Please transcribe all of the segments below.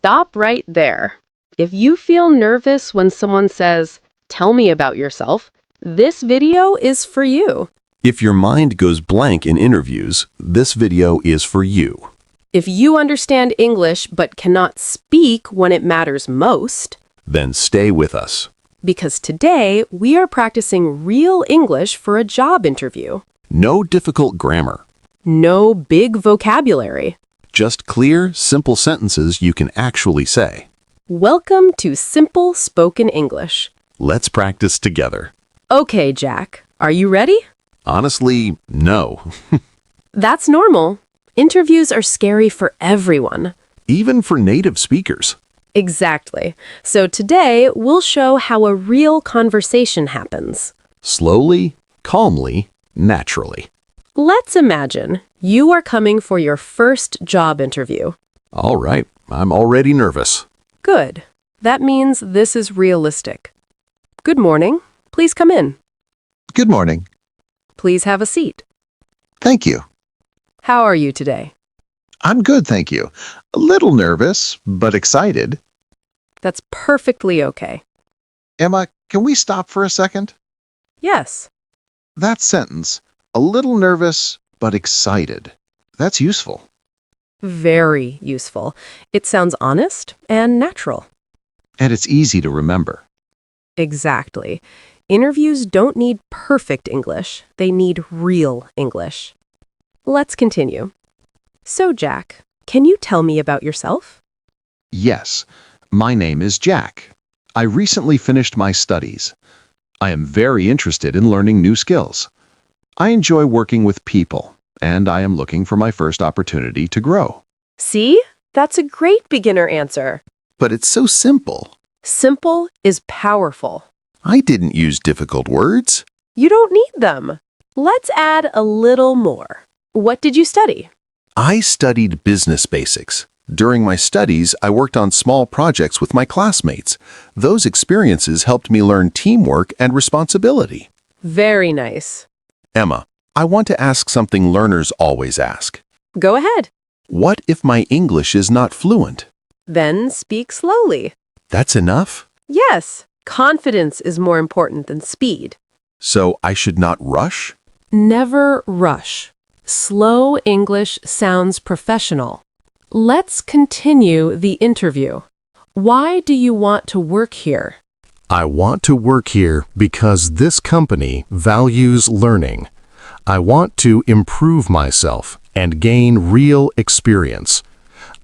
Stop right there. If you feel nervous when someone says, "Tell me about yourself," this video is for you. If your mind goes blank in interviews, this video is for you. If you understand English but cannot speak when it matters most, Then stay with us. because today we are practicing real English for a job interview. No difficult grammar. No big vocabulary. Just clear, simple sentences you can actually say. Welcome to Simple Spoken English. Let's practice together. Okay, Jack, are you ready? Honestly, no. That's normal. Interviews are scary for everyone. Even for native speakers. Exactly. So today we'll show how a real conversation happens. Slowly, calmly, naturally. Let's imagine you are coming for your first job interview. All right, I'm already nervous. Good. That means this is realistic. Good morning. Please come in. Good morning. Please have a seat. Thank you. How are you today? I'm good, thank you. A little nervous, but excited. That's perfectly okay. Emma, can we stop for a second? Yes. That sentence, a little nervous, but excited. That's useful. Very useful. It sounds honest and natural. And it's easy to remember. Exactly. Interviews don't need perfect English. They need real English. Let's continue. So, Jack, can you tell me about yourself? Yes, my name is Jack. I recently finished my studies. I am very interested in learning new skills. I enjoy working with people, and I am looking for my first opportunity to grow. See? That's a great beginner answer. But it's so simple. Simple is powerful. I didn't use difficult words. You don't need them. Let's add a little more. What did you study? I studied business basics. During my studies, I worked on small projects with my classmates. Those experiences helped me learn teamwork and responsibility. Very nice. Emma, I want to ask something learners always ask. Go ahead. What if my English is not fluent? Then speak slowly. That's enough? Yes, confidence is more important than speed. So I should not rush? Never rush. Slow English sounds professional. Let's continue the interview. Why do you want to work here? I want to work here because this company values learning. I want to improve myself and gain real experience.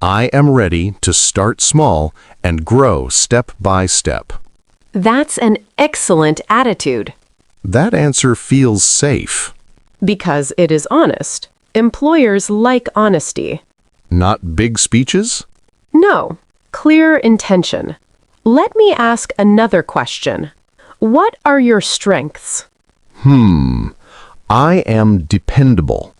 I am ready to start small and grow step by step. That's an excellent attitude. That answer feels safe. Because it is honest. Employers like honesty. Not big speeches? No, clear intention. Let me ask another question. What are your strengths? I am dependable.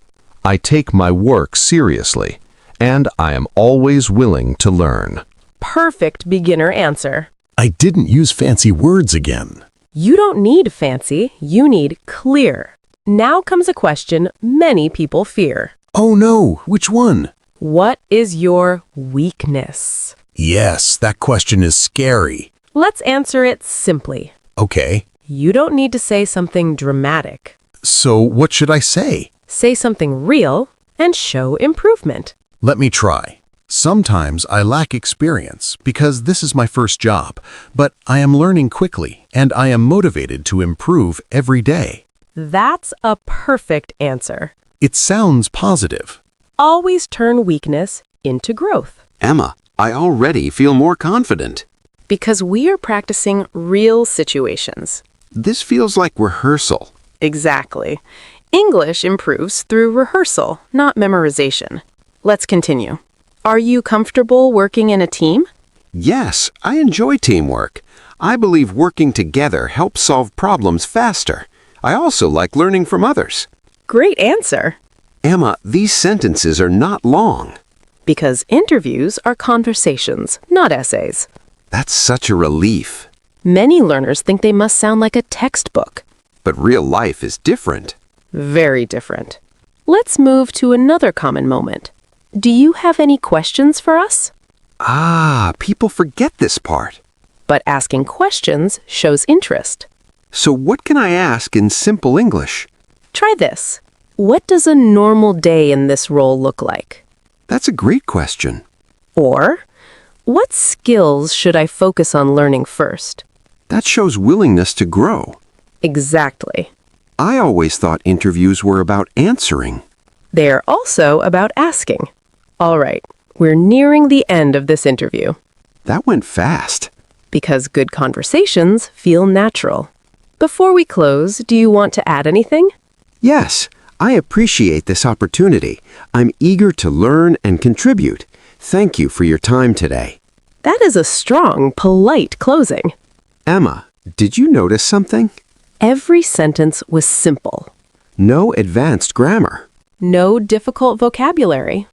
I take my work seriously, and I am always willing to learn. Perfect beginner answer. I didn't use fancy words again. You don't need fancy, you need clear. Now comes a question many people fear. Oh no, which one? What is your weakness? Yes, that question is scary. Let's answer it simply. Okay, You don't need to say something dramatic. so what should I say? Say something real and show improvement. Let me try. Sometimes I lack experience because this is my first job, but I am learning quickly and I am motivated to improve every day. That's a perfect answer. It sounds positive. Always turn weakness into growth. Emma, I already feel more confident. Because we are practicing real situations. This feels like rehearsal. Exactly. English improves through rehearsal, not memorization. Let's continue. Are you comfortable working in a team? Yes, I enjoy teamwork. I believe working together helps solve problems faster. I also like learning from others. Great answer. Emma, these sentences are not long. Because interviews are conversations, not essays. That's such a relief. Many learners think they must sound like a textbook. But real life is different. Very different. Let's move to another common moment. Do you have any questions for us? Ah, people forget this part. But asking questions shows interest. So what can I ask in simple English? Try this. What does a normal day in this role look like? That's a great question. Or, what skills should I focus on learning first? That shows willingness to grow. Exactly. I always thought interviews were about answering. They are also about asking. All right, we're nearing the end of this interview. That went fast. Because good conversations feel natural. Before we close, do you want to add anything? Yes, I appreciate this opportunity. I'm eager to learn and contribute. Thank you for your time today. That is a strong, polite closing. Emma, did you notice something? Every sentence was simple. No advanced grammar. No difficult vocabulary.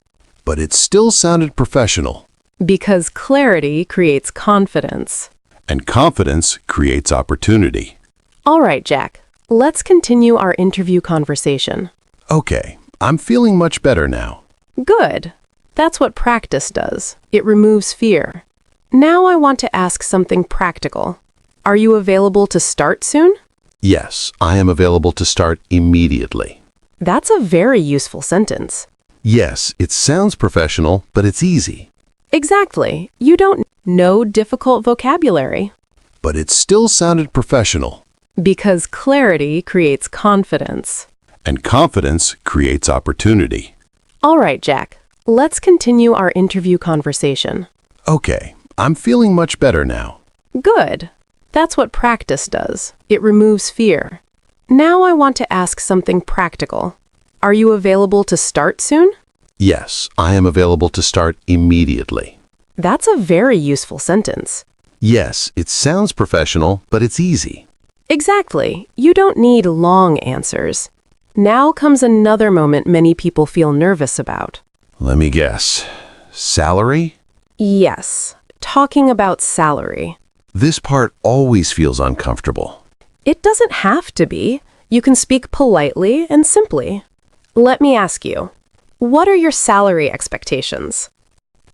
But it still sounded professional. Because clarity creates confidence. And confidence creates opportunity. All right, Jack. Let's continue our interview conversation. Okay, I'm feeling much better now. Good. That's what practice does. It removes fear. Now I want to ask something practical. Are you available to start soon? Yes, I am available to start immediately. That's a very useful sentence. Yes, it sounds professional, but it's easy. Exactly. You don't know difficult vocabulary. But it still sounded professional. Because clarity creates confidence. And confidence creates opportunity. All right, Jack. Let's continue our interview conversation. Okay, I'm feeling much better now. Good. That's what practice does. It removes fear. Now I want to ask something practical. Are you available to start soon? Yes, I am available to start immediately. That's a very useful sentence. Yes, it sounds professional, but it's easy. Exactly. You don't need long answers. Now comes another moment many people feel nervous about. Let me guess. Salary? Yes, talking about salary. This part always feels uncomfortable. It doesn't have to be. You can speak politely and simply. Let me ask you, what are your salary expectations?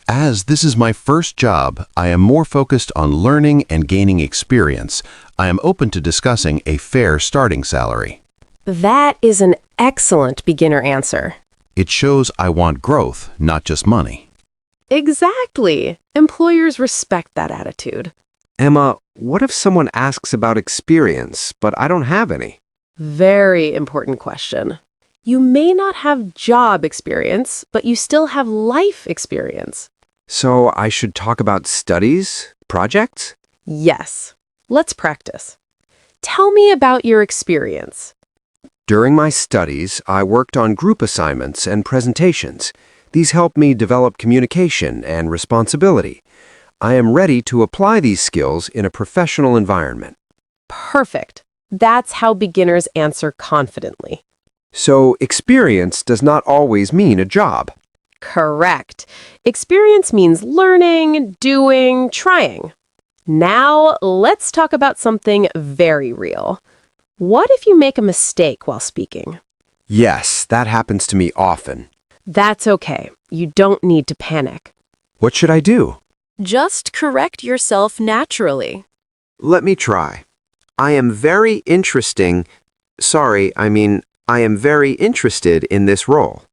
As this is my first job, I am more focused on learning and gaining experience. I am open to discussing a fair starting salary. That is an excellent beginner answer. It shows I want growth, not just money. Exactly. Employers respect that attitude. Emma, what if someone asks about experience, but I don't have any? Very important question. You may not have job experience, but you still have life experience. So I should talk about studies, projects? Yes. Let's practice. Tell me about your experience. During my studies, I worked on group assignments and presentations. These helped me develop communication and responsibility. I am ready to apply these skills in a professional environment. Perfect. That's how beginners answer confidently. So experience does not always mean a job. Correct. Experience means learning, doing, trying. Now, let's talk about something very real. What if you make a mistake while speaking? Yes, that happens to me often. That's okay. You don't need to panic. What should I do? Just correct yourself naturally. Let me try. I am very interested in this role.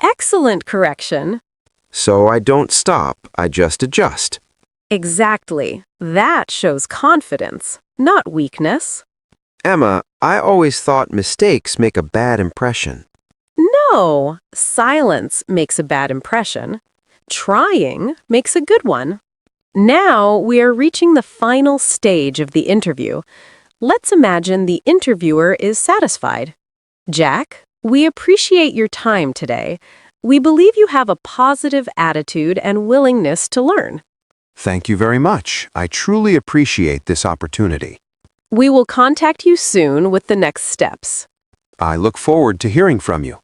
Excellent correction. So I don't stop, I just adjust. Exactly. That shows confidence, not weakness. Emma, I always thought mistakes make a bad impression. No, silence makes a bad impression. Trying makes a good one. Now we are reaching the final stage of the interview. Let's imagine the interviewer is satisfied. Jack, we appreciate your time today. We believe you have a positive attitude and willingness to learn. Thank you very much. I truly appreciate this opportunity. We will contact you soon with the next steps. I look forward to hearing from you.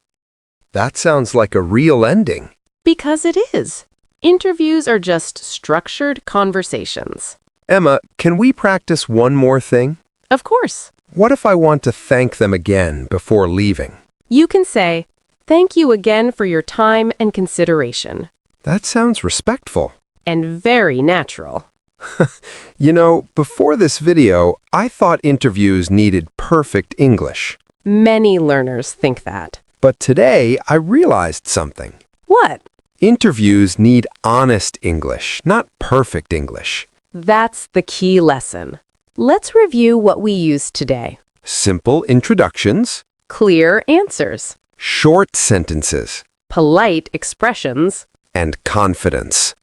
That sounds like a real ending. Because it is. Interviews are just structured conversations. Emma, can we practice one more thing? Of course. What if I want to thank them again before leaving? You can say, "Thank you again for your time and consideration." That sounds respectful. and very natural. You know, before this video, I thought interviews needed perfect English. Many learners think that. But today, I realized something. What? Interviews need honest English, not perfect English. That's the key lesson. Let's review what we used today. Simple introductions, Clear answers, short sentences, polite expressions. and confidence.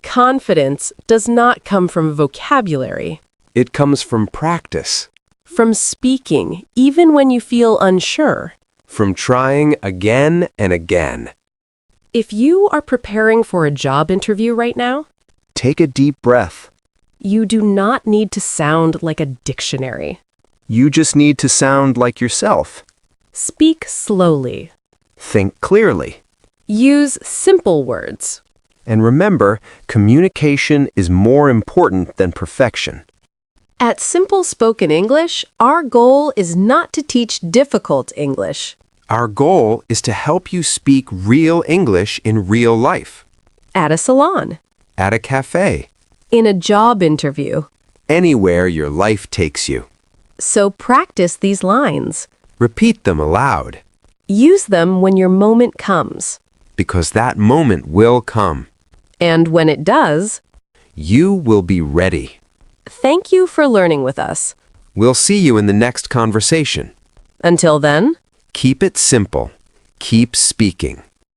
Confidence does not come from vocabulary, It comes from practice, from speaking, even when you feel unsure. from trying again and again. If you are preparing for a job interview right now, Take a deep breath. you do not need to sound like a dictionary. You just need to sound like yourself. Speak slowly. Think clearly. Use simple words. And remember, communication is more important than perfection. At Simple Spoken English, our goal is not to teach difficult English. Our goal is to help you speak real English in real life, At a salon, at a cafe, in a job interview. anywhere your life takes you. So practice these lines. Repeat them aloud, Use them when your moment comes. because that moment will come. And when it does, You will be ready. thank you for learning with us. We'll see you in the next conversation. Until then, Keep it simple. Keep speaking.